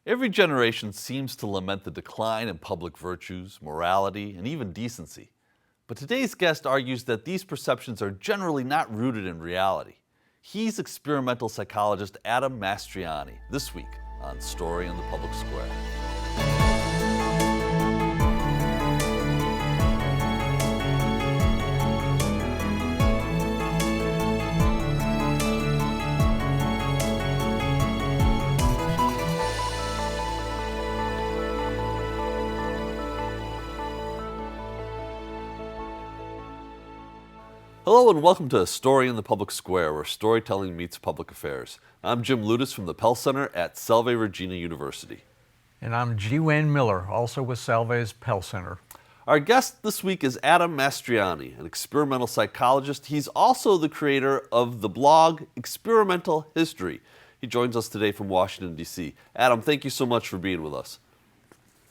Every generation seems to lament the decline in public virtues, morality, and even decency. But today's guest argues that these perceptions are generally not rooted in reality. He's experimental psychologist Adam Mastroianni, this week on Story in the Public Square. Hello and welcome to Story in the Public Square, where storytelling meets public affairs. I'm Jim Ludis from the Pell Center at Salve Regina University. And I'm G. Wayne Miller, also with Salve's Pell Center. Our guest this week is Adam Mastroianni, an experimental psychologist. He's also the creator of the blog Experimental History. He joins us today from Washington, D.C. Adam, thank you so much for being with us.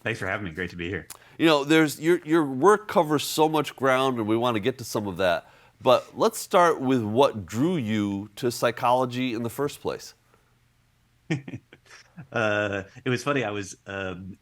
Thanks for having me. Great to be here. You know, your work covers so much ground, and we want to get to some of that. But let's start with what drew you to psychology in the first place. It was funny. I was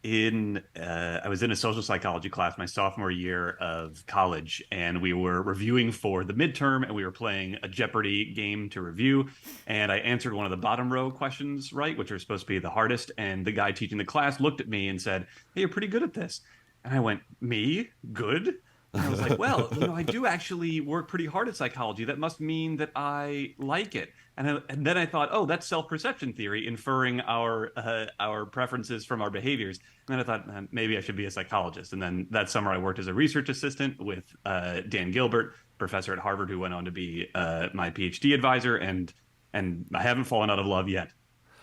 in a social psychology class my sophomore year of college, and we were reviewing for the midterm, and we were playing a Jeopardy game to review. And I answered one of the bottom row questions right, which are supposed to be the hardest. And the guy teaching the class looked at me and said, "Hey, you're pretty good at this." And I went, "Me? Good?" And I was like, well, I do actually work pretty hard at psychology. That must mean that I like it. And then I thought, oh, that's self-perception theory, inferring our preferences from our behaviors. And then I thought, maybe I should be a psychologist. And then that summer I worked as a research assistant with Dan Gilbert, professor at Harvard, who went on to be my PhD advisor. And I haven't fallen out of love yet.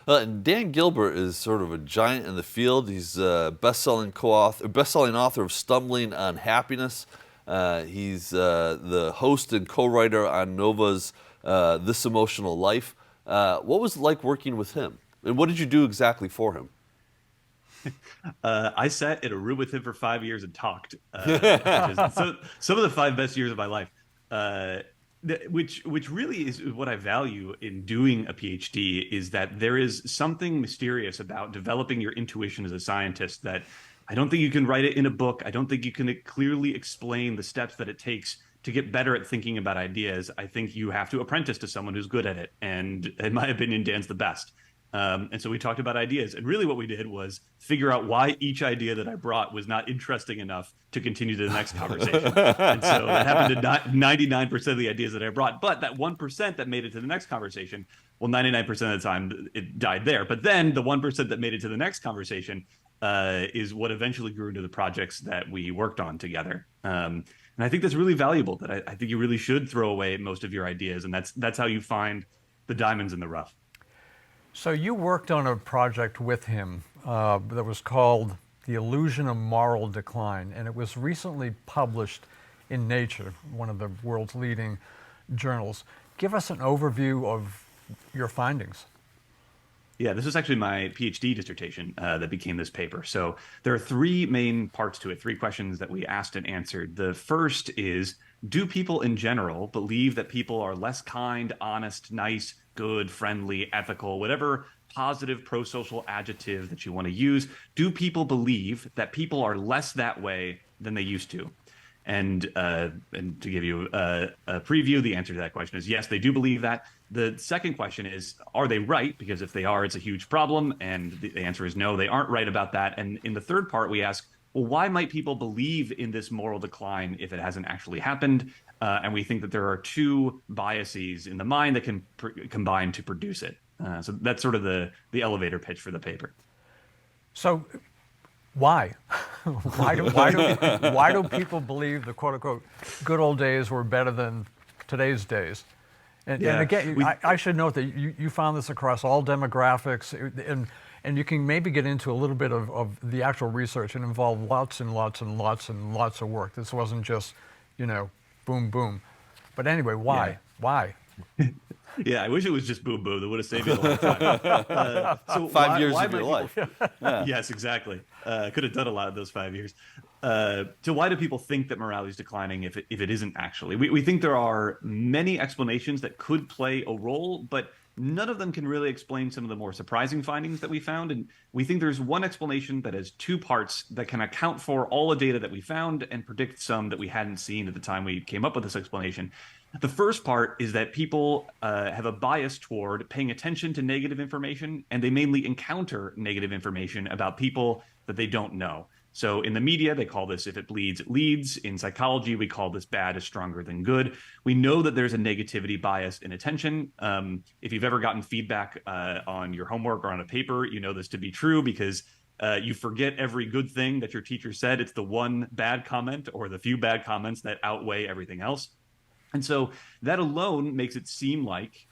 Dan Gilbert is sort of a giant in the field. He's a best-selling author of Stumbling on Happiness. He's the host and co-writer on Nova's This Emotional Life. What was it like working with him? And what did you do exactly for him? I sat in a room with him for 5 years and talked. So some of the 5 best years of my life. Which really is what I value in doing a PhD, is that there is something mysterious about developing your intuition as a scientist that I don't think you can write it in a book. I don't think you can clearly explain the steps that it takes to get better at thinking about ideas. I think you have to apprentice to someone who's good at it. And in my opinion, Dan's the best. And so we talked about ideas. And really what we did was figure out why each idea that I brought was not interesting enough to continue to the next conversation. And so that happened to 99% of the ideas that I brought. But that 1% that made it to the next conversation, well, 99% of the time it died there. But then the 1% that made it to the next conversation is what eventually grew into the projects that we worked on together. And I think that's really valuable, that I think you really should throw away most of your ideas. And that's how you find the diamonds in the rough. So you worked on a project with him that was called The Illusion of Moral Decline, and it was recently published in Nature, one of the world's leading journals. Give us an overview of your findings. Yeah, this was actually my PhD dissertation that became this paper. So there are 3 main parts to it, 3 questions that we asked and answered. The first is, do people in general believe that people are less kind, honest, nice, good, friendly, ethical, whatever positive pro-social adjective that you want to use? Do people believe that people are less that way than they used to? And to give you a preview, the answer to that question is yes, they do believe that. The second question is, are they right? Because if they are, it's a huge problem. And the answer is no, they aren't right about that. And in the third part, we ask, well, why might people believe in this moral decline if it hasn't actually happened? And we think that there are 2 biases in the mind that can combine to produce it. So that's sort of the elevator pitch for the paper. So why? why do people believe the quote unquote good old days were better than today's days? And again, I should note that you found this across all demographics, and you can maybe get into a little bit of the actual research. It involved lots and lots and lots and lots of work. This wasn't just, boom, boom. But anyway, why? Yeah. Why? Yeah, I wish it was just boom, boom. That would have saved me a lot of time. So 5 years of your life. Yeah. Yes, exactly. Could have done a lot of those 5 years. So why do people think that morality is declining if it isn't actually? We think there are many explanations that could play a role, but none of them can really explain some of the more surprising findings that we found. And we think there's one explanation that has two parts that can account for all the data that we found and predict some that we hadn't seen at the time we came up with this explanation. The first part is that people have a bias toward paying attention to negative information, and they mainly encounter negative information about people that they don't know. So in the media, they call this if it bleeds, it leads. In psychology, we call this bad is stronger than good. We know that there's a negativity bias in attention. If you've ever gotten feedback on your homework or on a paper, you know this to be true because you forget every good thing that your teacher said. It's the one bad comment or the few bad comments that outweigh everything else. And so that alone makes it seem like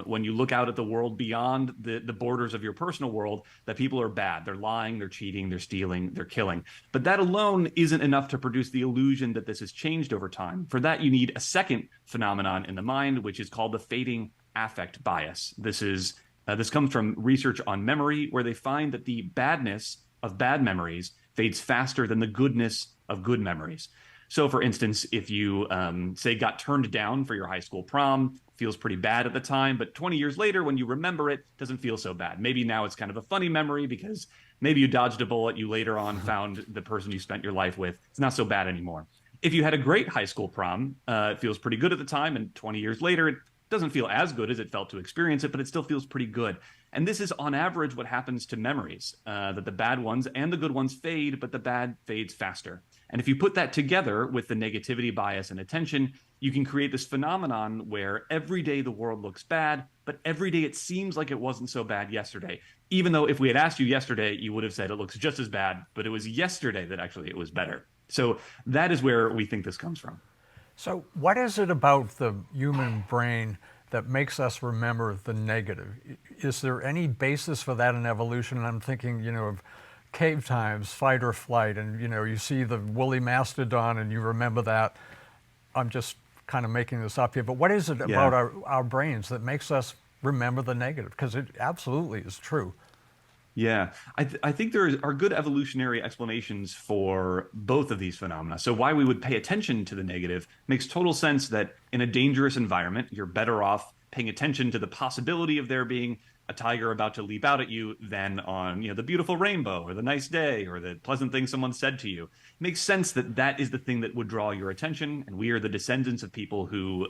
when you look out at the world beyond the borders of your personal world, that people are bad. They're lying, they're cheating, they're stealing, they're killing. But that alone isn't enough to produce the illusion that this has changed over time. For that, you need a second phenomenon in the mind, which is called the fading affect bias. This comes from research on memory, where they find that the badness of bad memories fades faster than the goodness of good memories. So, for instance, if you, say, got turned down for your high school prom, feels pretty bad at the time, but 20 years later, when you remember it, doesn't feel so bad. Maybe now it's kind of a funny memory because maybe you dodged a bullet, you later on found the person you spent your life with. It's not so bad anymore. If you had a great high school prom, it feels pretty good at the time, and 20 years later, it doesn't feel as good as it felt to experience it, but it still feels pretty good. And this is on average what happens to memories, that the bad ones and the good ones fade, but the bad fades faster. And if you put that together with the negativity bias and attention, you can create this phenomenon where every day the world looks bad, but every day it seems like it wasn't so bad yesterday. Even though if we had asked you yesterday, you would have said it looks just as bad, but it was yesterday that actually it was better. So that is where we think this comes from. So what is it about the human brain that makes us remember the negative? Is there any basis for that in evolution? And I'm thinking, of cave times, fight or flight, and you see the woolly mastodon and you remember that. I'm just kind of making this up here, but what is it about our brains that makes us remember the negative? Because it absolutely is true. Yeah, I think there are good evolutionary explanations for both of these phenomena. So why we would pay attention to the negative makes total sense that in a dangerous environment, you're better off paying attention to the possibility of there being a tiger about to leap out at you than on, the beautiful rainbow or the nice day or the pleasant thing someone said to you. It makes sense that that is the thing that would draw your attention, and we are the descendants of people who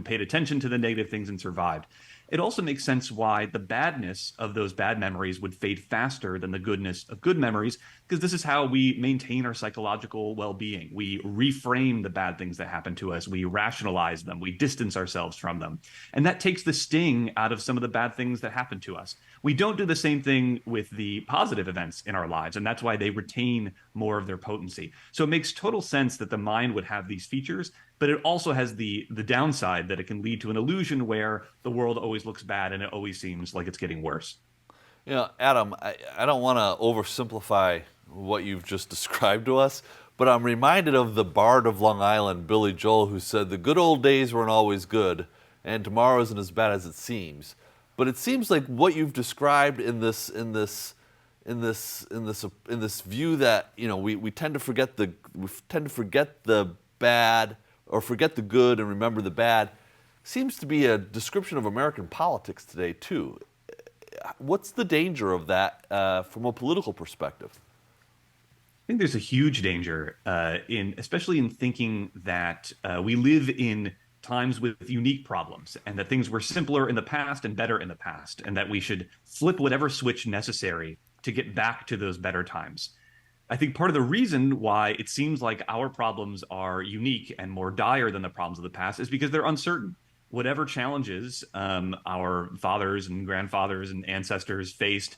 paid attention to the negative things and survived. It also makes sense why the badness of those bad memories would fade faster than the goodness of good memories, because this is how we maintain our psychological well-being. We reframe the bad things that happen to us. We rationalize them. We distance ourselves from them. And that takes the sting out of some of the bad things that happen to us. We don't do the same thing with the positive events in our lives, and that's why they retain more of their potency. So it makes total sense that the mind would have these features, but it also has the downside that it can lead to an illusion where the world always looks bad and it always seems like it's getting worse. Adam, I don't want to oversimplify what you've just described to us, but I'm reminded of the Bard of Long Island, Billy Joel, who said, "The good old days weren't always good, and tomorrow isn't as bad as it seems." But it seems like what you've described in this view that we tend to forget the bad or forget the good and remember the bad seems to be a description of American politics today too. What's the danger of that from a political perspective? I think there's a huge danger especially in thinking that we live in times with unique problems, and that things were simpler in the past and better in the past, and that we should flip whatever switch necessary to get back to those better times. I think part of the reason why it seems like our problems are unique and more dire than the problems of the past is because they're uncertain. Whatever challenges our fathers and grandfathers and ancestors faced,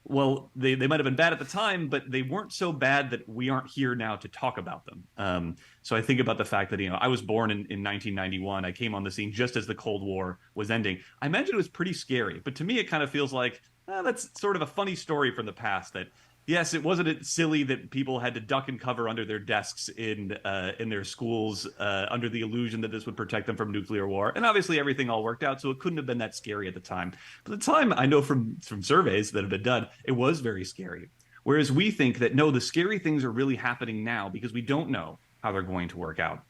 well, they might have been bad at the time, but they weren't so bad that we aren't here now to talk about them. So I think about the fact that, I was born in 1991. I came on the scene just as the Cold War was ending. I imagine it was pretty scary, but to me, it kind of feels like that's sort of a funny story from the past that, yes, it wasn't silly that people had to duck and cover under their desks in their schools under the illusion that this would protect them from nuclear war. And obviously everything all worked out, so it couldn't have been that scary at the time. But at the time, I know from surveys that have been done, it was very scary. Whereas we think that, no, the scary things are really happening now because we don't know how they're going to work out.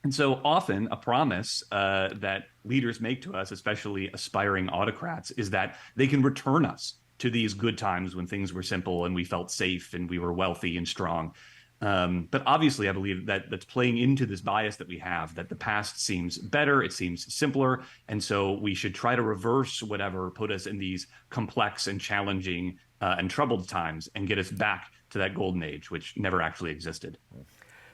And so often a promise that leaders make to us, especially aspiring autocrats, is that they can return us to these good times when things were simple and we felt safe and we were wealthy and strong. But obviously, I believe that that's playing into this bias that we have, that the past seems better, it seems simpler. And so we should try to reverse whatever put us in these complex and challenging and troubled times and get us back to that golden age, which never actually existed.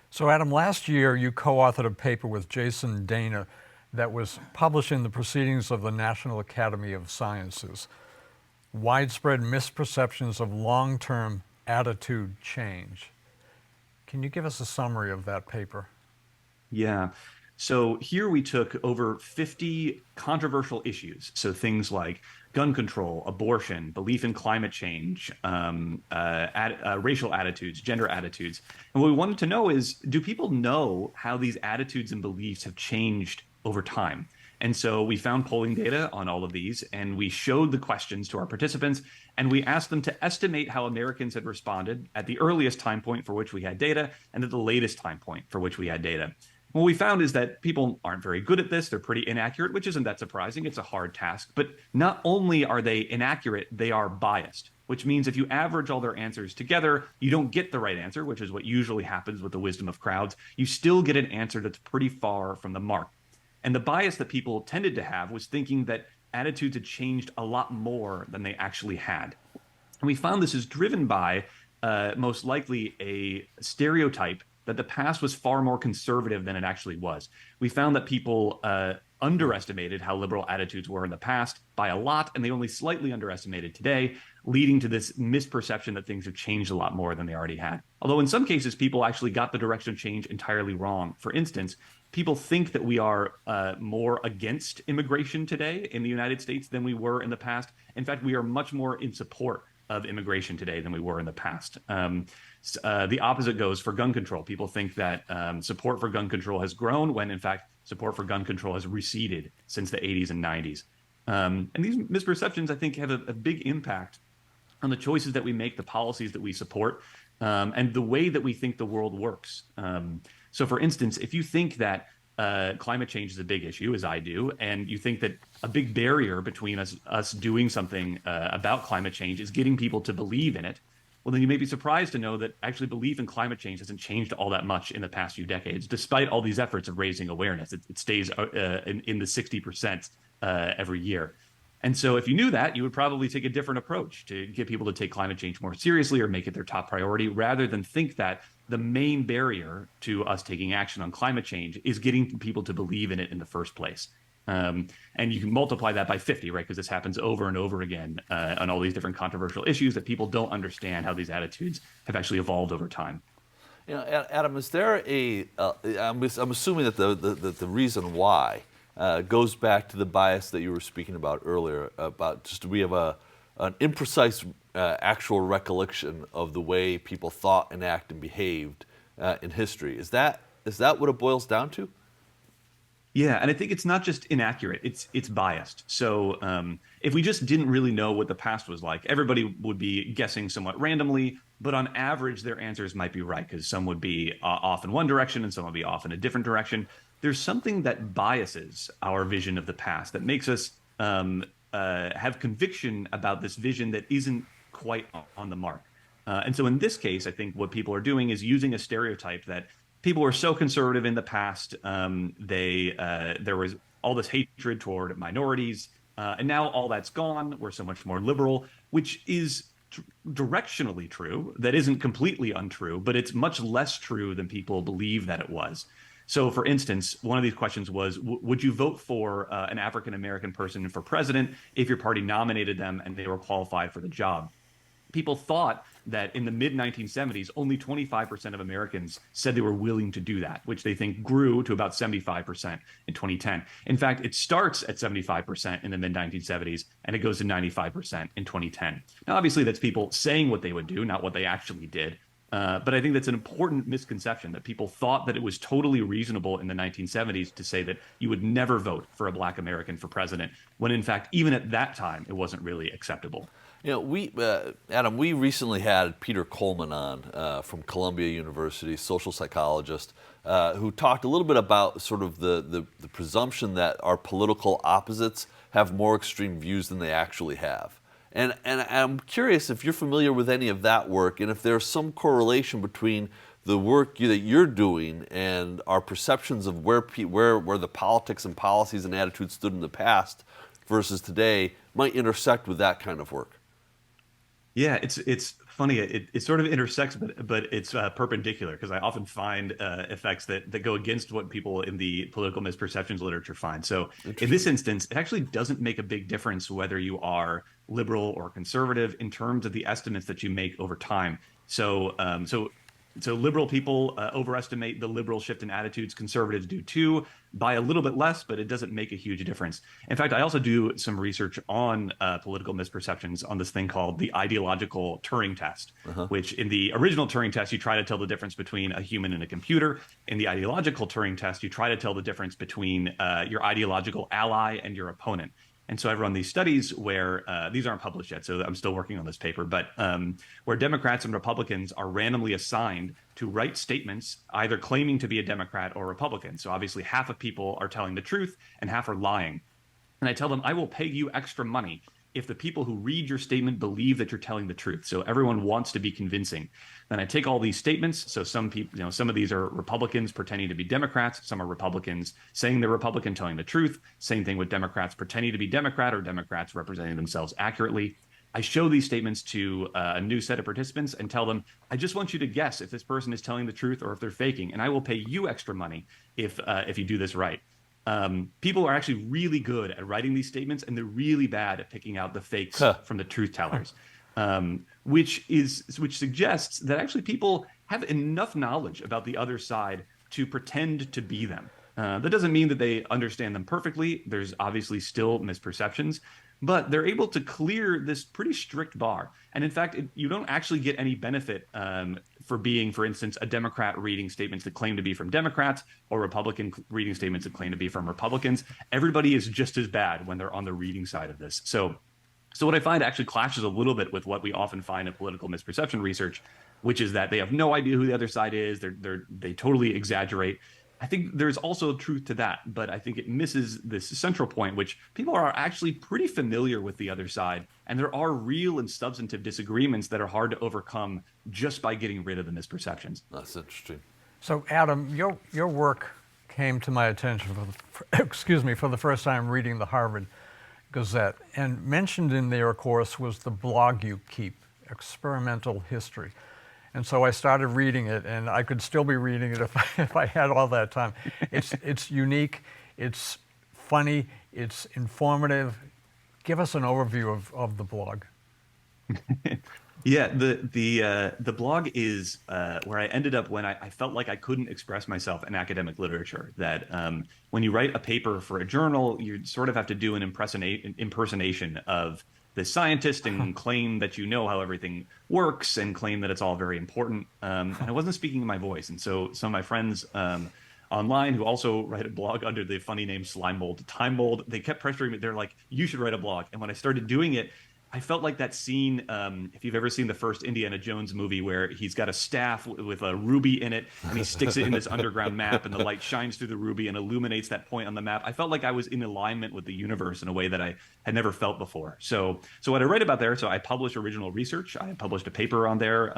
So, Adam, last year you co-authored a paper with Jason Dana that was published in the Proceedings of the National Academy of Sciences, Widespread Misperceptions of Long-Term Attitude Change. Can you give us a summary of that paper? Yeah. So here we took over 50 controversial issues. So things like gun control, abortion, belief in climate change, racial attitudes, gender attitudes. And what we wanted to know is, do people know how these attitudes and beliefs have changed over time? And so we found polling data on all of these, and we showed the questions to our participants, and we asked them to estimate how Americans had responded at the earliest time point for which we had data and at the latest time point for which we had data. What we found is that people aren't very good at this. They're pretty inaccurate, which isn't that surprising. It's a hard task. But not only are they inaccurate, they are biased, which means if you average all their answers together, you don't get the right answer, which is what usually happens with the wisdom of crowds. You still get an answer that's pretty far from the mark. And the bias that people tended to have was thinking that attitudes had changed a lot more than they actually had. And we found this is driven by most likely a stereotype that the past was far more conservative than it actually was. We found that people underestimated how liberal attitudes were in the past by a lot, and they only slightly underestimated today, leading to this misperception that things have changed a lot more than they already had. Although in some cases, people actually got the direction of change entirely wrong. For instance, people think that we are more against immigration today in the United States than we were in the past. In fact, we are much more in support of immigration today than we were in the past. The opposite goes for gun control. People think that support for gun control has grown when, in fact, support for gun control has receded since the 80s and 90s. And these misperceptions, I think, have a big impact on the choices that we make, the policies that we support, and the way that we think the world works. So, for instance, if you think that climate change is a big issue, as I do, and you think that a big barrier between us doing something about climate change is getting people to believe in it, well, then you may be surprised to know that actually belief in climate change hasn't changed all that much in the past few decades, despite all these efforts of raising awareness. It stays in the 60% every year. And so if you knew that, you would probably take a different approach to get people to take climate change more seriously or make it their top priority, rather than think that the main barrier to us taking action on climate change is getting people to believe in it in the first place. And you can multiply that by 50, right? Because this happens over and over again on all these different controversial issues that people don't understand how these attitudes have actually evolved over time. You know, Adam, is there I'm assuming that the reason why goes back to the bias that you were speaking about earlier, about just we have an imprecise actual recollection of the way people thought and acted and behaved in history. Is that what it boils down to? Yeah, and I think it's not just inaccurate, it's biased. So if we just didn't really know what the past was like, everybody would be guessing somewhat randomly, but on average, their answers might be right, because some would be off in one direction and some would be off in a different direction. There's something that biases our vision of the past, that makes us have conviction about this vision that isn't quite on the mark. And so in this case, I think what people are doing is using a stereotype that people were so conservative in the past. There was all this hatred toward minorities, and now all that's gone. We're so much more liberal, which is directionally true. That isn't completely untrue, but it's much less true than people believe that it was. So, for instance, one of these questions was, would you vote for an African-American person for president if your party nominated them and they were qualified for the job? People thought that in the mid-1970s, only 25% of Americans said they were willing to do that, which they think grew to about 75% in 2010. In fact, it starts at 75% in the mid-1970s, and it goes to 95% in 2010. Now, obviously, that's people saying what they would do, not what they actually did. But I think that's an important misconception, that people thought that it was totally reasonable in the 1970s to say that you would never vote for a Black American for president, when in fact, even at that time, it wasn't really acceptable. Adam, we recently had Peter Coleman on from Columbia University, social psychologist, who talked a little bit about sort of the presumption that our political opposites have more extreme views than they actually have. And I'm curious if you're familiar with any of that work, and if there's some correlation between the work that you're doing and our perceptions of where the politics and policies and attitudes stood in the past versus today might intersect with that kind of work. Yeah, it's funny. It sort of intersects, but it's perpendicular, because I often find effects that go against what people in the political misperceptions literature find. So in this instance, it actually doesn't make a big difference whether you are liberal or conservative in terms of the estimates that you make over time. So liberal people overestimate the liberal shift in attitudes. Conservatives do too, by a little bit less, but it doesn't make a huge difference. In fact, I also do some research on political misperceptions on this thing called the ideological Turing test, which in the original Turing test, you try to tell the difference between a human and a computer. In the ideological Turing test, you try to tell the difference between your ideological ally and your opponent. And so I've run these studies where these aren't published yet, so I'm still working on this paper, but where Democrats and Republicans are randomly assigned to write statements either claiming to be a Democrat or Republican. So obviously half of people are telling the truth and half are lying. And I tell them, I will pay you extra money if the people who read your statement believe that you're telling the truth. So everyone wants to be convincing. Then I take all these statements. So some people, some of these are Republicans pretending to be Democrats. Some are Republicans saying they're Republican, telling the truth. Same thing with Democrats pretending to be Democrat, or Democrats representing themselves accurately. I show these statements to a new set of participants and tell them, I just want you to guess if this person is telling the truth or if they're faking, and I will pay you extra money if you do this right. People are actually really good at writing these statements, and they're really bad at picking out the fakes from the truth tellers, which suggests that actually people have enough knowledge about the other side to pretend to be them. That doesn't mean that they understand them perfectly. There's obviously still misperceptions, but they're able to clear this pretty strict bar. And in fact, you don't actually get any benefit for being, for instance, a Democrat reading statements that claim to be from Democrats, or Republican reading statements that claim to be from Republicans. Everybody is just as bad when they're on the reading side of this. So what I find actually clashes a little bit with what we often find in political misperception research, which is that they have no idea who the other side is. They totally exaggerate. I think there's also truth to that, but I think it misses this central point, which people are actually pretty familiar with the other side, and there are real and substantive disagreements that are hard to overcome just by getting rid of the misperceptions. That's interesting. So, Adam, your work came to my attention for the first time reading the Harvard Gazette, and mentioned in there, of course, was the blog you keep, Experimental History. And so I started reading it, and I could still be reading it if I had all that time. It's unique, it's funny, it's informative. Give us an overview of the blog. Yeah, the blog is where I ended up when I felt like I couldn't express myself in academic literature. That when you write a paper for a journal, you sort of have to do an impersonation of the scientist and claim that you know how everything works and claim that it's all very important. And I wasn't speaking in my voice. And so some of my friends online who also write a blog under the funny name Slime Mold, Time Mold, they kept pressuring me. They're like, you should write a blog. And when I started doing it, I felt like that scene, if you've ever seen the first Indiana Jones movie, where he's got a staff with a ruby in it, and he sticks it in this underground map, and the light shines through the ruby and illuminates that point on the map. I felt like I was in alignment with the universe in a way that I had never felt before. So what I write about there, so I publish original research. I published a paper on there,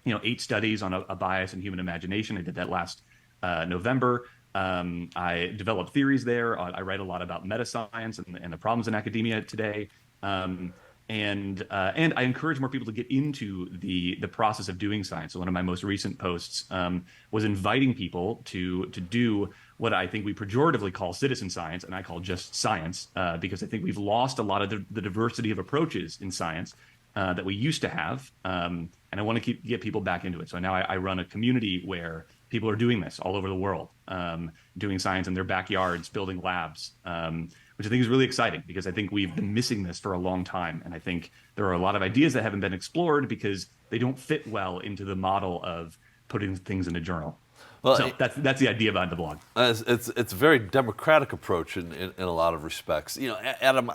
8 studies on a bias in human imagination. I did that last November. I developed theories there. I write a lot about meta-science and the problems in academia today. And I encourage more people to get into the process of doing science. So one of my most recent posts was inviting people to do what I think we pejoratively call citizen science, and I call just science, because I think we've lost a lot of the diversity of approaches in science that we used to have, and I want to get people back into it. So now I run a community where people are doing this all over the world, doing science in their backyards, building labs, which I think is really exciting, because I think we've been missing this for a long time. And I think there are a lot of ideas that haven't been explored because they don't fit well into the model of putting things in a journal. Well, So that's the idea behind the blog. It's a very democratic approach in a lot of respects. Adam,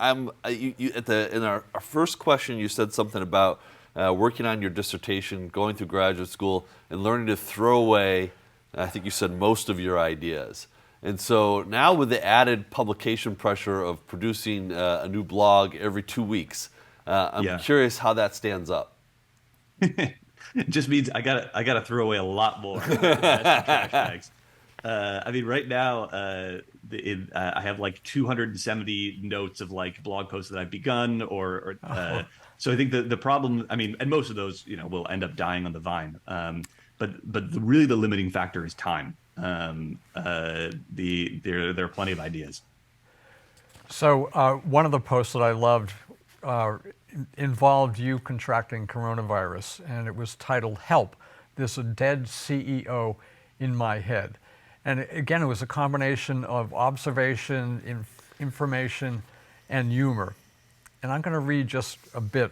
in our first question, you said something about working on your dissertation, going through graduate school, and learning to throw away, I think you said, most of your ideas. And so now with the added publication pressure of producing a new blog every 2 weeks, I'm curious how that stands up. It just means I gotta throw away a lot more trash bags. I mean, right now, I have like 270 notes of like blog posts that I've begun, so I think the problem, I mean, and most of those, will end up dying on the vine. But really the limiting factor is time. There are plenty of ideas. So one of the posts that I loved involved you contracting coronavirus, and it was titled "Help, There's a Dead CEO in My Head." And again, it was a combination of observation, information, and humor. And I'm going to read just a bit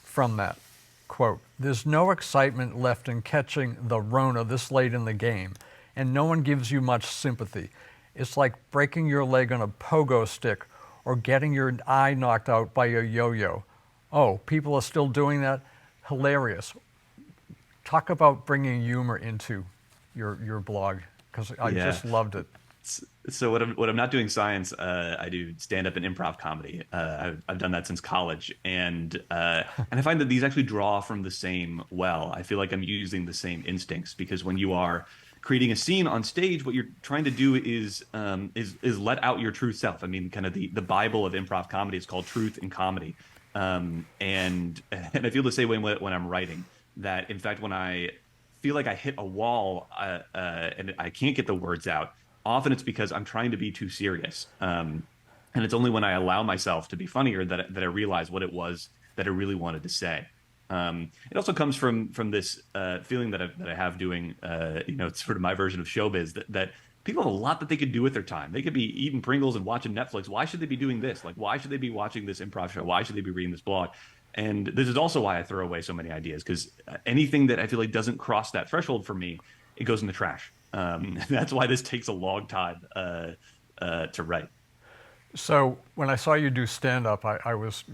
from that. Quote, "There's no excitement left in catching the Rona this late in the game, and no one gives you much sympathy. It's like breaking your leg on a pogo stick or getting your eye knocked out by a yo-yo. Oh, people are still doing that? Hilarious." Talk about bringing humor into your blog, because I just loved it. So what I'm not doing science, I do stand up and improv comedy. I've done that since college, and I find that these actually draw from the same well. I feel like I'm using the same instincts, because when you are creating a scene on stage, what you're trying to do is let out your true self. I mean, kind of the Bible of improv comedy is called truth in comedy. And I feel the same way when I'm writing, that in fact, when I feel like I hit a wall and I can't get the words out, often it's because I'm trying to be too serious. And it's only when I allow myself to be funnier that I realize what it was that I really wanted to say. It also comes from this feeling that I have doing, it's sort of my version of showbiz, that people have a lot that they could do with their time. They could be eating Pringles and watching Netflix. Why should they be doing this? Like, why should they be watching this improv show? Why should they be reading this blog? And this is also why I throw away so many ideas, because anything that I feel like doesn't cross that threshold for me, it goes in the trash. That's why this takes a long time to write. So when I saw you do stand-up, I was,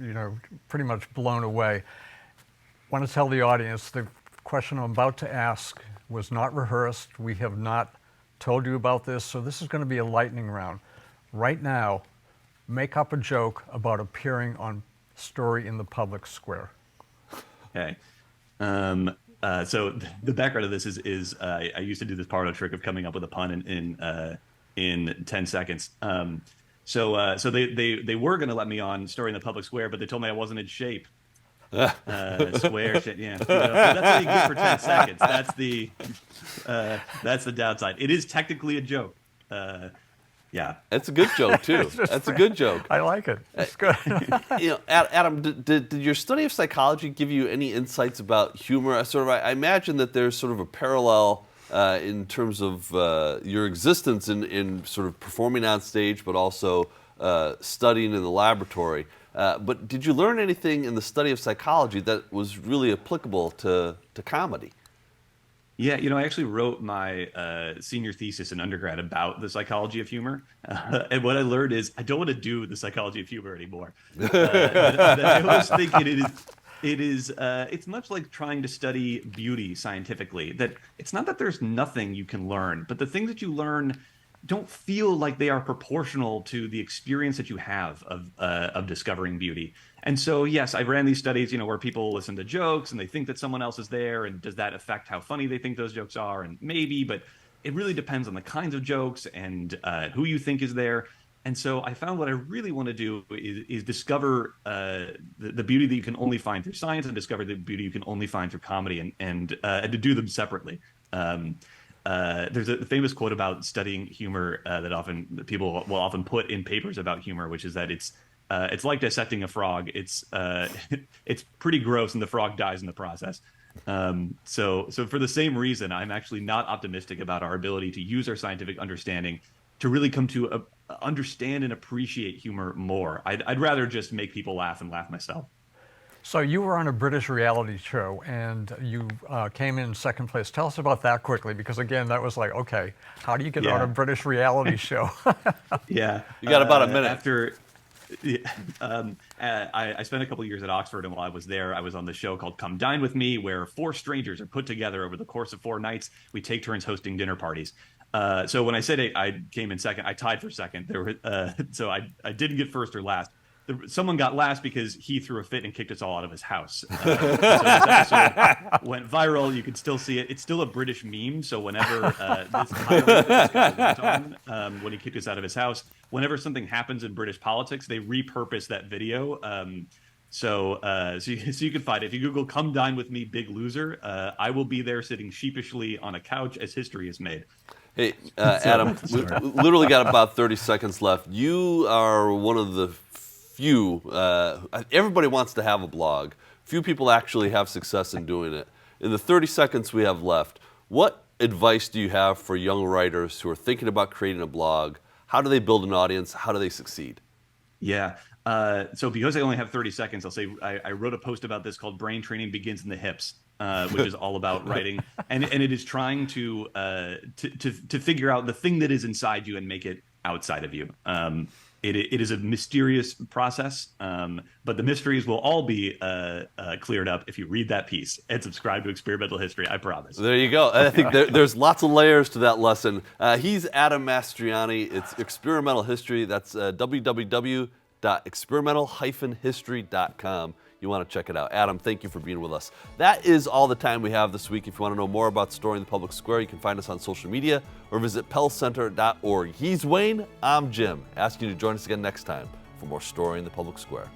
pretty much blown away. I want to tell the audience the question I'm about to ask was not rehearsed. We have not told you about this, so this is going to be a lightning round. Right now, make up a joke about appearing on Story in the Public Square. Okay. So the background of this is I used to do this parlor trick of coming up with a pun in 10 seconds. So they were going to let me on Story in the Public Square, but they told me I wasn't in shape. Square shit, yeah. That's what you get for 10 seconds. That's the downside. It is technically a joke. Yeah, it's a good joke too. That's a good joke. I like it. It's good. Adam, did your study of psychology give you any insights about humor? I imagine that there's sort of a parallel in terms of your existence in sort of performing on stage, but also studying in the laboratory. But did you learn anything in the study of psychology that was really applicable to comedy? Yeah, I actually wrote my senior thesis in undergrad about the psychology of humor. And what I learned is I don't want to do the psychology of humor anymore. I always think it's much like trying to study beauty scientifically, that it's not that there's nothing you can learn, but the things that you learn don't feel like they are proportional to the experience that you have of discovering beauty. And so, yes, I ran these studies, where people listen to jokes and they think that someone else is there, and does that affect how funny they think those jokes are? And maybe, but it really depends on the kinds of jokes and who you think is there. And so I found what I really want to do is discover the beauty that you can only find through science, and discover the beauty you can only find through comedy, and to do them separately. There's a famous quote about studying humor that people will often put in papers about humor, which is that it's like dissecting a frog. It's pretty gross, and the frog dies in the process. So for the same reason, I'm actually not optimistic about our ability to use our scientific understanding to really come to understand and appreciate humor more. I'd rather just make people laugh and laugh myself. So you were on a British reality show, and you came in second place. Tell us about that quickly, because again, that was like, okay, how do you get on a British reality show? Yeah, You got about a minute. After, yeah, I spent a couple of years at Oxford, and while I was there, I was on the show called Come Dine With Me, where 4 strangers are put together over the course of 4 nights. We take turns hosting dinner parties. So when I said I came in second, I tied for second. There were, so I didn't get first or last. Someone got last because he threw a fit and kicked us all out of his house. So this episode went viral. You can still see it. It's still a British meme. So whenever this guy went on, when he kicked us out of his house, whenever something happens in British politics, they repurpose that video. So you can find it. If you Google "Come Dine With Me, Big Loser," I will be there sitting sheepishly on a couch as history is made. Hey, Adam, we literally got about 30 seconds left. You are one of the few, everybody wants to have a blog. Few people actually have success in doing it. In the 30 seconds we have left, what advice do you have for young writers who are thinking about creating a blog? How do they build an audience? How do they succeed? Yeah. So because I only have 30 seconds, I'll say I wrote a post about this called "Brain Training Begins in the Hips," which is all about writing, and it is trying to figure out the thing that is inside you and make it outside of you. It is a mysterious process, but the mysteries will all be cleared up if you read that piece and subscribe to Experimental History. I promise. There you go. I think there's lots of layers to that lesson. He's Adam Mastroianni. It's Experimental History. That's www.experimental-history.com. You want to check it out. Adam, thank you for being with us. That is all the time we have this week. If you want to know more about Story in the Public Square, you can find us on social media or visit pellcenter.org. He's Wayne. I'm Jim. Asking you to join us again next time for more Story in the Public Square.